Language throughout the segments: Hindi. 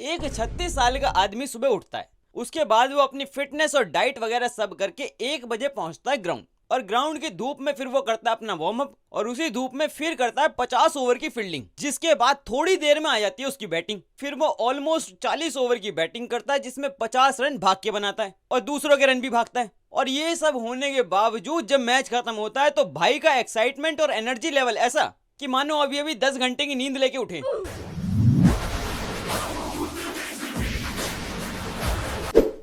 एक 36 साल का आदमी सुबह उठता है, उसके बाद वो अपनी फिटनेस और डाइट वगैरह सब करके 1 बजे पहुंचता है ग्राउंड, और ग्राउंड की धूप में फिर वो करता है अपना वार्म अप, और उसी धूप में फिर करता है 50 ओवर की फील्डिंग, जिसके बाद थोड़ी देर में आ जाती है उसकी बैटिंग। फिर वो ऑलमोस्ट 40 ओवर की बैटिंग करता है, जिसमें 50 रन भाग के बनाता है और दूसरों के रन भी भागता है। और ये सब होने के बावजूद जब मैच खत्म होता है तो भाई का एक्साइटमेंट और एनर्जी लेवल ऐसा कि मानो अभी अभी 10 घंटे की नींद लेके उठे।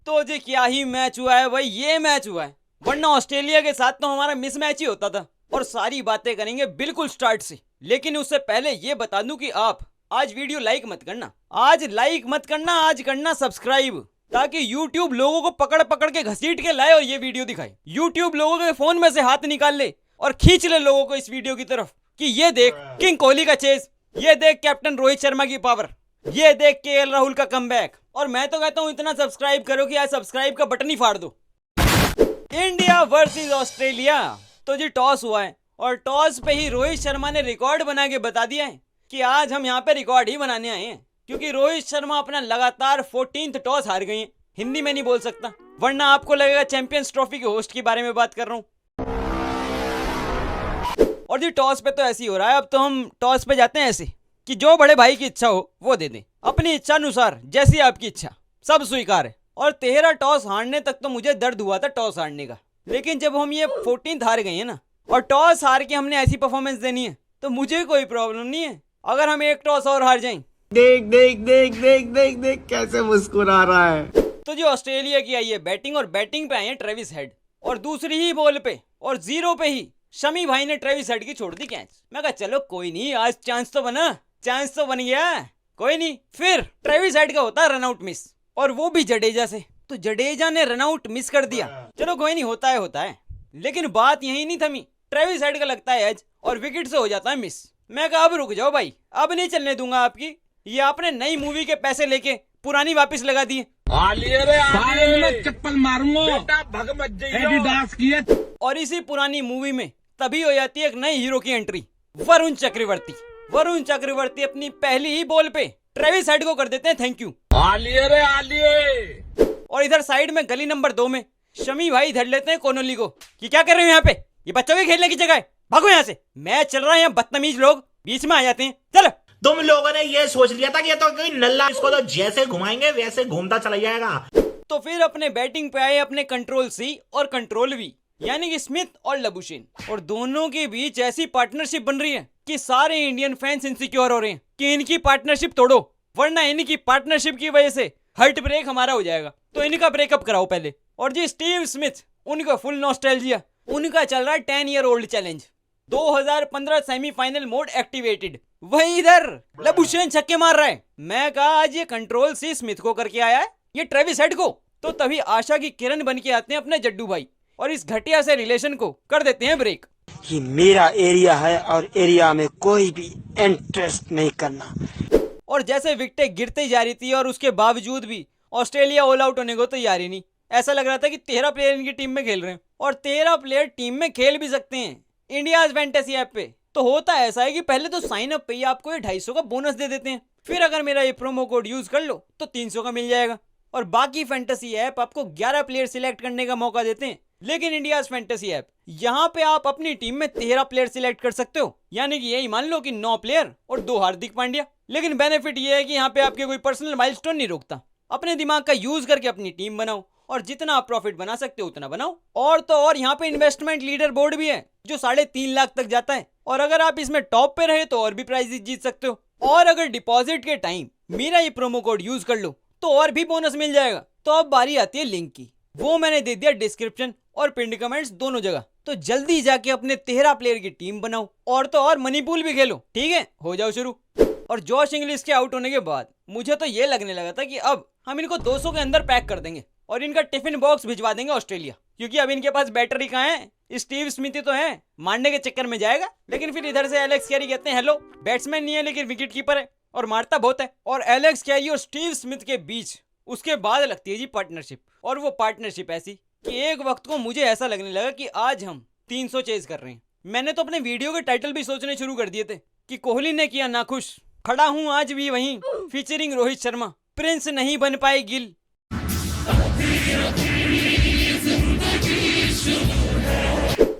तो जी क्या ही मैच हुआ है भाई, ये मैच हुआ है, वरना ऑस्ट्रेलिया के साथ तो हमारा मिस मैच ही होता था। और सारी बातें करेंगे बिल्कुल स्टार्ट से, लेकिन उससे पहले ये बता दूं कि आप आज वीडियो लाइक मत करना, आज करना सब्सक्राइब, ताकि YouTube लोगों को पकड़ पकड़ के घसीट के लाए और ये वीडियो दिखाए। YouTube लोगों के फोन में से हाथ निकाल ले और खींच ले लोगों को इस वीडियो की तरफ कि ये देख किंग कोहली का चेस, ये देख कैप्टन रोहित शर्मा की पावर, ये देख केएल राहुल का कमबैक। और मैं तो कहता हूं इतना सब्सक्राइब करो कि आज सब्सक्राइब का बटन ही फाड़ दो। India versus Australia. तो जी टॉस हुआ है और टॉस पे ही रोहित शर्मा ने रिकॉर्ड बना के बता दिया है कि आज हम यहाँ पे रिकॉर्ड ही बनाने आए हैं, क्योंकि रोहित शर्मा अपना लगातार 14th टॉस हार गई हैं। हिंदी में नहीं बोल सकता वरना आपको लगेगा चैंपियंस ट्रॉफी के होस्ट के बारे में बात कर रहा हूँ। और जी टॉस पे तो ऐसे ही हो रहा है, अब तो हम टॉस पे जाते हैं ऐसे कि जो बड़े भाई की इच्छा हो वो दे दें, अपनी इच्छा अनुसार, जैसी आपकी इच्छा, सब स्वीकार है। और 13 टॉस हारने तक तो मुझे दर्द हुआ था टॉस हारने का, लेकिन जब हम ये 14th हार गए हैं ना, और टॉस हार के हमने ऐसी परफॉर्मेंस देनी है, तो मुझे कोई प्रॉब्लम नहीं है अगर हम एक टॉस और हार जाएं। देख देख देख देख देख देख कैसे मुस्कुरा रहा है। तो जो ऑस्ट्रेलिया की आई है बैटिंग, और बैटिंग पे आई है ट्रेविस हेड, और दूसरी ही बॉल पे और जीरो पे ही शमी भाई ने ट्रेविस हेड की छोड़ दी कैच। मैं कहा चलो कोई नहीं, आज चांस तो बन गया, कोई नहीं। फिर ट्रेविस हेड का होता है रनआउट मिस, और वो भी जडेजा से, तो जडेजा ने रनआउट मिस कर दिया। चलो कोई नहीं, होता है। लेकिन बात यही नहीं थमी, ट्रेविस हेड का लगता है एज और विकेट से हो जाता है मिस। मैं कहा अब रुक जाओ भाई, अब नहीं चलने दूंगा आपकी, ये आपने नई मूवी के पैसे लेके पुरानी वापस लगा दी। चप्पल मारूंगा भग मत जाइए। और इसी पुरानी मूवी में तभी हो जाती है एक नई हीरो की एंट्री, वरुण चक्रवर्ती अपनी पहली ही बॉल पे ट्रेविस हेड को कर देते हैं थैंक यू। और इधर साइड में गली नंबर 2 में शमी भाई धर लेते हैं कोनोली को कि क्या कर रहे हो यहाँ पे, ये बच्चों के खेलने की जगह है, भागो यहाँ से, मैच चल रहा है, यहाँ बदतमीज लोग बीच में आ जाते हैं। चलो, तुम लोगों ने ये सोच लिया था कि ये तो कोई नल्ला, इसको तो जैसे घुमाएंगे वैसे घूमता चला जाएगा। तो फिर अपने बैटिंग पे आए अपने कंट्रोल सी और कंट्रोल वी, यानी कि स्मिथ और लबुशेन, और दोनों के बीच ऐसी पार्टनरशिप बन रही है कि सारे इंडियन फैंस इनसिक्योर हो रहे हैं कि इनकी पार्टनरशिप तोड़ो, वरना इनकी पार्टनरशिप की वजह से हार्ट ब्रेक हमारा हो जाएगा, तो इनका ब्रेकअप कराओ पहले। और जी स्टीव स्मिथ, उनका फुल नॉस्टैल्जिया, उनका चल रहा है 10 year old challenge, 2015 semifinal mode activated, वही इधर लबुशेन छक्के मार रहा है। मैं कहा आज ये कंट्रोल सी स्मिथ को करके आया है, ये ट्रेविस हेड को। तो तभी आशा की किरण बन के आते हैं अपने जड्डू भाई, और इस घटिया से रिलेशन को कर देते हैं ब्रेक। ये मेरा एरिया है और एरिया में कोई भी इंटरेस्ट नहीं करना। और जैसे विकेटें गिरती जा रही थी और उसके बावजूद भी ऑस्ट्रेलिया ऑल आउट होने को तैयार ही नहीं, ऐसा लग रहा था कि 13 प्लेयर इनकी टीम में खेल रहे हैं, और 13 प्लेयर टीम में खेल भी सकते हैं इंडियाज फैंटेसी ऐप पे। तो होता ऐसा है कि पहले तो साइन अप पे ही आपको ये 250 का बोनस दे देते हैं, फिर अगर मेरा ये प्रोमो कोड यूज कर लो तो 300 का मिल जाएगा, और बाकी फैंटेसी ऐप आपको 11 प्लेयर सिलेक्ट करने का मौका देते हैं। लेकिन इंडियाज फैंटेसी ऐप, यहाँ पे आप अपनी टीम में 13 प्लेयर सिलेक्ट कर सकते हो, यानी कि यही मान लो कि 9 प्लेयर और 2 हार्दिक पांड्या। लेकिन बेनिफिट ये है कि यहाँ पे आपके कोई पर्सनल माइलस्टोन नहीं रोकता, अपने दिमाग का यूज करके अपनी टीम बनाओ, और जितना आप प्रॉफिट बना सकते हो उतना बनाओ। और तो और यहाँ पे इन्वेस्टमेंट लीडर बोर्ड भी है जो 3.5 लाख तक जाता है, और अगर आप इसमें टॉप पे रहे तो और भी प्राइजेस जीत सकते हो, और अगर डिपॉजिट के टाइम मेरा ये प्रोमो कोड यूज कर लो तो और भी बोनस मिल जाएगा। तो अब बारी आती है लिंक की, वो मैंने दे दिया डिस्क्रिप्शन और पिंड कमेंट्स दोनों जगह, तो जल्दी जाके अपने 13 प्लेयर की टीम बनाओ, और तो और मनी पूल भी खेलो, ठीक है, हो जाओ शुरू। और जॉश इंग्लिश के आउट होने के बाद मुझे तो ये लगने लगा था कि अब हम इनको 200 के अंदर पैक कर देंगे और इनका टिफिन बॉक्स भिजवा देंगे ऑस्ट्रेलिया, क्योंकि अब इनके पास बैटरी कहाँ है, स्टीव स्मिथ तो है, मारने के चक्कर में जाएगा। लेकिन फिर इधर से एलेक्स कैरी कहते हैं हेलो, बैट्समैन नहीं है लेकिन विकेट कीपर है और मारता बहुत है, और एलेक्स कैरी और स्टीव स्मिथ के बीच उसके बाद लगती है जी पार्टनरशिप, और वो पार्टनरशिप ऐसी कि एक वक्त को मुझे ऐसा लगने लगा कि आज हम 300 चेज कर रहे हैं। मैंने तो अपने वीडियो के टाइटल भी सोचने शुरू कर दिए थे कि कोहली ने किया नाखुश, खड़ा हूं आज भी वहीं, फीचरिंग रोहित शर्मा, प्रिंस नहीं बन पाए गिल।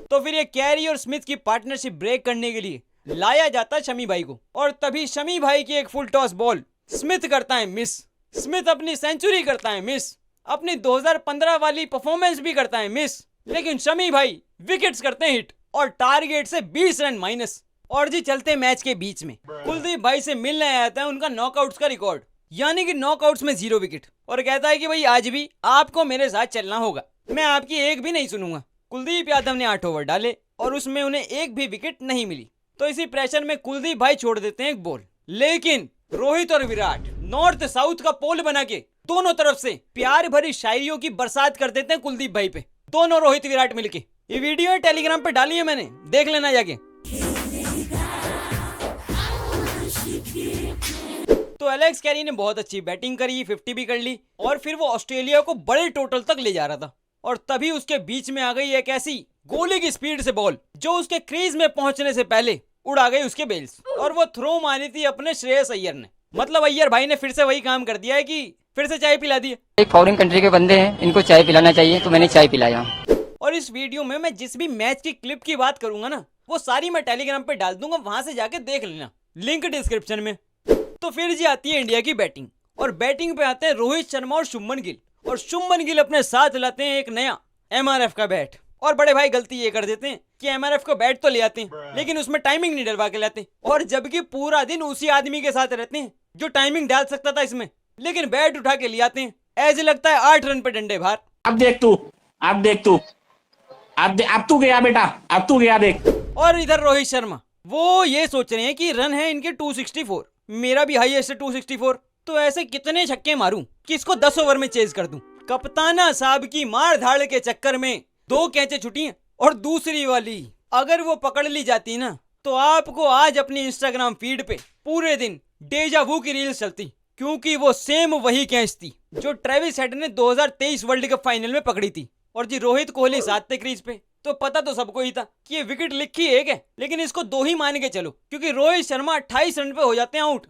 तो फिर ये कैरी और स्मिथ की पार्टनरशिप ब्रेक करने के लिए लाया जाता शमी भाई को, और तभी शमी भाई की एक फुल टॉस बॉल स्मिथ करता है मिस। स्मिथ अपनी सेंचुरी करता है मिस, अपनी 2015 वाली परफॉर्मेंस भी करता है मिस, लेकिन शमी भाई विकेट्स करते हैं हिट और टारगेट से 20 रन माइनस। और जी चलते मैच के बीच में कुलदीप भाई से मिलने आता है उनका नॉकआउट्स का रिकॉर्ड, यानी कि नॉकआउट्स में 0 विकेट, और कहता है कि भाई आज भी आपको मेरे साथ चलना होगा, मैं आपकी एक भी नहीं सुनूंगा। कुलदीप यादव ने 8 ओवर डाले और उसमें उन्हें एक भी विकेट नहीं मिली, तो इसी प्रेशर में कुलदीप भाई छोड़ देते हैं एक बॉल। लेकिन रोहित और विराट नॉर्थ साउथ का पोल बना के दोनों तरफ से प्यार भरी शायरियों की बरसात कर देते हैं कुलदीप भाई पे, दोनों रोहित विराट मिलके। ये वीडियो टेलीग्राम पे डाली है मैंने, देख लेना जाके। तो एलेक्स कैरी ने बहुत अच्छी बैटिंग करी, 50 भी कर ली, और फिर वो ऑस्ट्रेलिया को बड़े टोटल तक ले जा रहा था, और तभी उसके बीच में आ गई एक ऐसी गोली की स्पीड से बॉल जो उसके क्रीज में पहुंचने से पहले उड़ा गई उसके बेल्स, और वो थ्रो मारी थी अपने श्रेयस अय्यर ने। मतलब अय्यर भाई ने फिर से वही काम कर दिया है कि फिर से चाय पिला दी है। एक फॉरेन कंट्री के बंदे हैं, इनको चाय पिलाना चाहिए, तो मैंने चाय पिलाया। और इस वीडियो में मैं जिस भी मैच की क्लिप की बात करूंगा ना, वो सारी मैं टेलीग्राम पे डाल दूंगा, वहां से जाके देख लेना, लिंक डिस्क्रिप्शन में। तो फिर जी आती है इंडिया की बैटिंग, और बैटिंग पे आते हैं रोहित शर्मा और शुभमन गिल, और शुभमन गिल अपने साथ लाते हैं एक नया MRF का बैट। और बड़े भाई गलती ये कर देते हैं कि MRF का बैट तो ले आते हैं, लेकिन उसमें टाइमिंग नहीं डलवा के लाते, और जबकि पूरा दिन उसी आदमी के साथ रहते हैं जो टाइमिंग डाल सकता था इसमें, लेकिन बैट उठा के ले आते हैं, ऐसे लगता है 8 रन पे डंडे बाहर। अब देख तू, अब तू गया बेटा, अब तू गया देख। और इधर रोहित शर्मा वो ये सोच रहे हैं कि रन है इनके 264, मेरा भी हाईएस्ट है 264, तो ऐसे कितने छक्के मारूं कि इसको 10 ओवर में चेज कर दूं। कप्ताना साहब की मार धाड़ के चक्कर में 2 कैचे छुटी हैं, और दूसरी वाली अगर वो पकड़ ली जाती ना, तो आपको आज अपनी इंस्टाग्राम फीड पे पूरे दिन डेजा वू की रील्स चलती, क्योंकि वो सेम वही कैच थी जो ट्रेविस हेड ने 2023 वर्ल्ड कप फाइनल में पकड़ी थी। और जी रोहित कोहली साथ थे क्रीज पे, तो पता तो सबको ही था कि ये विकेट लिखी एक है, लेकिन इसको 2 ही मान के चलो, क्योंकि रोहित शर्मा 28 रन पे हो जाते हैं आउट।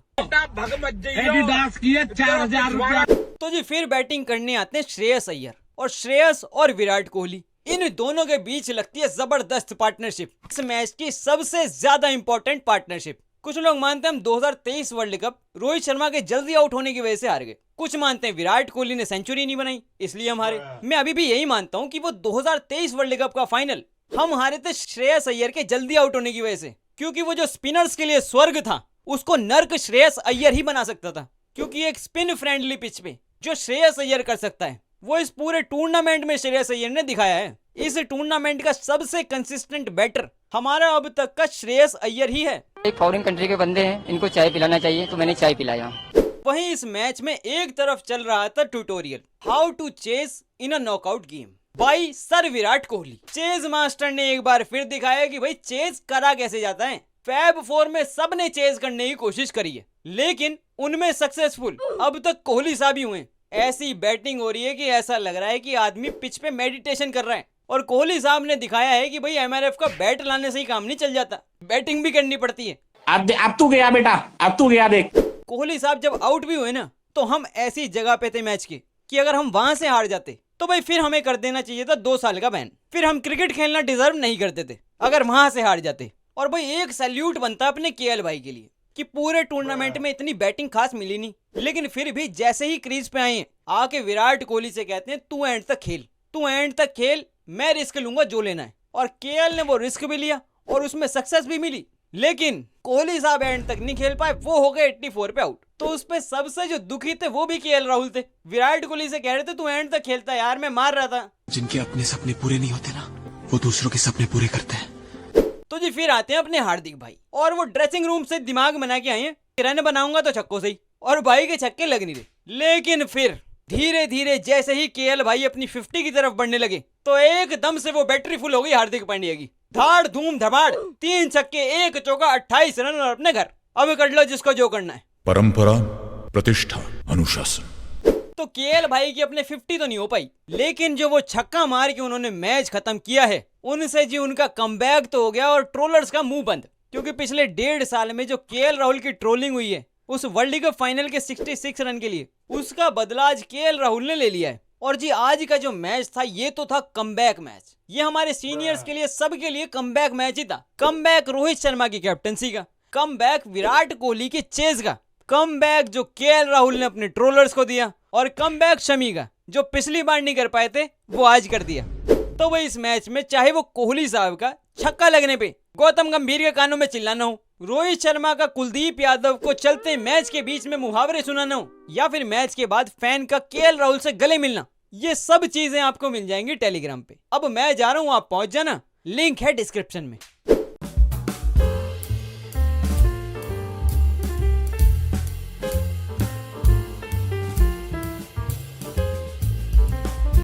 तो जी फिर बैटिंग करने आते हैं श्रेयस अय्यर, और श्रेयस और विराट कोहली, इन दोनों के बीच लगती है जबरदस्त पार्टनरशिप, इस मैच की सबसे ज्यादा इंपॉर्टेंट पार्टनरशिप। कुछ लोग मानते हैं हम 2023 वर्ल्ड कप रोहित शर्मा के जल्दी आउट होने की वजह से हार गए, कुछ मानते हैं विराट कोहली ने सेंचुरी नहीं बनाई इसलिए हम हारे। मैं अभी भी यही मानता हूं कि वो 2023 वर्ल्ड कप का फाइनल हम हारे थे श्रेयस अय्यर के जल्दी आउट होने की वजह से, क्योंकि वो जो स्पिनर्स के लिए स्वर्ग था उसको नर्क श्रेयस अय्यर ही बना सकता था, क्योंकि एक स्पिन फ्रेंडली पिच पे जो श्रेयस अय्यर कर सकता है वो इस पूरे टूर्नामेंट में श्रेयस अय्यर ने दिखाया है। इस टूर्नामेंट का सबसे कंसिस्टेंट बैटर हमारा अब तक का श्रेयस अय्यर ही है। एक फॉरेन कंट्री के बंदे हैं, इनको चाय पिलाना चाहिए, तो मैंने चाय पिलाया। वहीं इस मैच में एक तरफ चल रहा था tutorial how to chase in a knockout game by sir Virat Kohli. Chase master ने एक बार फिर दिखाया कि भाई चेज करा कैसे जाता है। फैब 4 में सबने चेज करने की कोशिश करी है, लेकिन उनमें सक्सेसफुल अब तक कोहली साहब ही हुए। ऐसी बैटिंग हो रही है कि ऐसा लग रहा है कि आदमी पिच पे मेडिटेशन कर रहा है, और कोहली साहब ने दिखाया है कि भाई MRF का बैट लाने से ही काम नहीं चल जाता, बैटिंग भी करनी पड़ती है। अब तू गया बेटा, अब तू गया देख। कोहली साहब जब आउट भी हुए ना, तो हम ऐसी जगह पे थे मैच के कि अगर हम वहां से हार जाते तो भाई फिर हमें कर देना चाहिए था 2 साल का बैन, फिर हम क्रिकेट खेलना डिजर्व नहीं करते थे अगर वहां से हार जाते। और भाई एक सैल्यूट बनता अपने KL भाई के लिए कि पूरे टूर्नामेंट में इतनी बैटिंग खास मिली नहीं, लेकिन फिर भी जैसे ही क्रीज पे आए हैं आके विराट कोहली से कहते हैं तू एंड तक खेल, तू एंड तक खेल, मैं रिस्क लूंगा जो लेना है। और KL ने वो रिस्क भी लिया और उसमें सक्सेस भी मिली, लेकिन कोहली साहब एंड तक नहीं खेल पाए, वो हो गए 84 पे आउट। तो उस पे सबसे जो दुखी थे वो भी KL राहुल थे। विराट कोहली से कह रहे थे तू एंड तक खेलता यार, मैं मार रहा था। जिनके अपने सपने पूरे नहीं होते ना, वो दूसरों के सपने पूरे करते हैं। तो जी फिर आते हैं अपने हार्दिक भाई, और वो ड्रेसिंग रूम से दिमाग बना के आए हैं रन बनाऊंगा तो छक्कों से ही, और भाई के छक्के लग नहीं रहे। लेकिन फिर धीरे धीरे जैसे ही KL भाई अपनी 50 की तरफ बढ़ने लगे तो एकदम से वो बैटरी फुल हो गई हार्दिक पांड्या की। धाड़ धूम धमाड़ 3 छक्के 1 चौका 28 रन और अपने घर। अब कर लो जिसको जो करना है। परंपरा, प्रतिष्ठा, अनुशासन। तो KL भाई की अपने 50 तो नहीं हो पाई, लेकिन जो वो छक्का मार के उन्होंने मैच खत्म किया है उनसे जी उनका कमबैक तो हो गया और ट्रोलर्स का मुंह बंद, क्योंकि पिछले 1.5 साल में जो KL राहुल की ट्रोलिंग हुई है उस वर्ल्ड कप फाइनल के 66 रन के लिए, उसका बदला आज केएल राहुल ने ले लिया है। और जी आज का जो मैच था ये तो था कमबैक मैच। ये हमारे सीनियर्स के लिए, सबके लिए कमबैक मैच ही था। कमबैक रोहित शर्मा की कैप्टनसी का, कमबैक विराट कोहली के चेज का, कमबैक जो केएल राहुल ने अपने ट्रोलर्स को दिया, और कमबैक शमी का जो पिछली बार नहीं कर पाए थे वो आज कर दिया। तो वही इस मैच में चाहे वो कोहली साहब का छक्का लगने पे गौतम गंभीर के कानों में चिल्लाना हो, रोहित शर्मा का कुलदीप यादव को चलते मैच के बीच में मुहावरे सुनाना हो, या फिर मैच के बाद फैन का केएल राहुल से गले मिलना, ये सब चीजें आपको मिल जाएंगी टेलीग्राम पे। अब मैं जा रहा हूं, आप पहुंच जाना, लिंक है डिस्क्रिप्शन में।